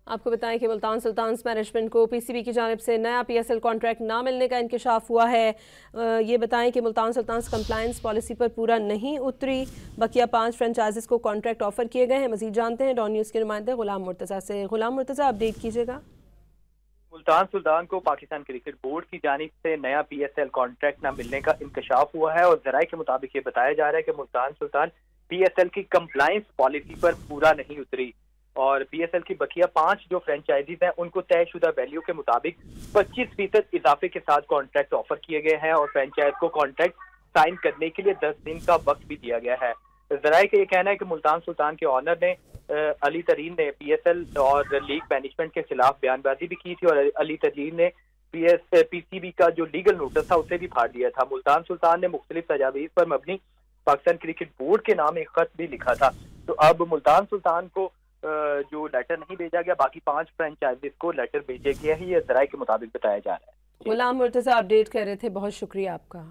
आपको बताएं कि मुल्तान सुल्तान्स मैनेजमेंट को पीसीबी की जानिब से नया पीएसएल कॉन्ट्रैक्ट ना मिलने का इंकशाफ हुआ है। ये बताएं कि मुल्तान सुल्तान्स कंप्लायंस पॉलिसी पर पूरा नहीं उतरी। बकिया 5 फ्रेंचाइजीज को कॉन्ट्रैक्ट ऑफर किए गए हैं। मजीद जानते हैं डॉन न्यूज़ के नुमाइंदे गुलाम मुर्तज़ा से। गुलाम मुर्तज़ा, अपडेट कीजिएगा। मुल्तान सुल्तान को पाकिस्तान क्रिकेट बोर्ड की जानिब से नया पीएसएल कॉन्ट्रैक्ट न मिलने का इंकशाफ हुआ है और जराये के मुताबिक ये बताया जा रहा है कि मुल्तान सुल्तान पीएसएल की कंप्लायंस पॉलिसी पर पूरा नहीं उतरी और पीएसएल की बकिया 5 जो फ्रेंचाइजीज हैं उनको तयशुदा वैल्यू के मुताबिक 25% इजाफे के साथ कॉन्ट्रैक्ट ऑफर किए गए हैं और फ्रेंचाइज को कॉन्ट्रैक्ट साइन करने के लिए 10 दिन का वक्त भी दिया गया है। जराये का ये कहना है कि मुल्तान सुल्तान के ऑनर ने अली तरीन ने पीएसएल और लीग मैनेजमेंट के खिलाफ बयानबाजी भी की थी और अली तरीन ने पीसीबी का जो लीगल नोटिस था उसे भी फाड़ दिया था। मुल्तान सुल्तान ने मुख्तलिफ तजावीज़ पर मबनी पाकिस्तान क्रिकेट बोर्ड के नाम एक खत भी लिखा था। तो अब मुल्तान सुल्तान को जो लेटर नहीं भेजा गया, बाकी 5 फ्रेंचाइजीज को लेटर भेजे गए हैं, ये जराये के मुताबिक बताया जा रहा है। गुलाम मुर्तज़ा अपडेट कर रहे थे, बहुत शुक्रिया आपका।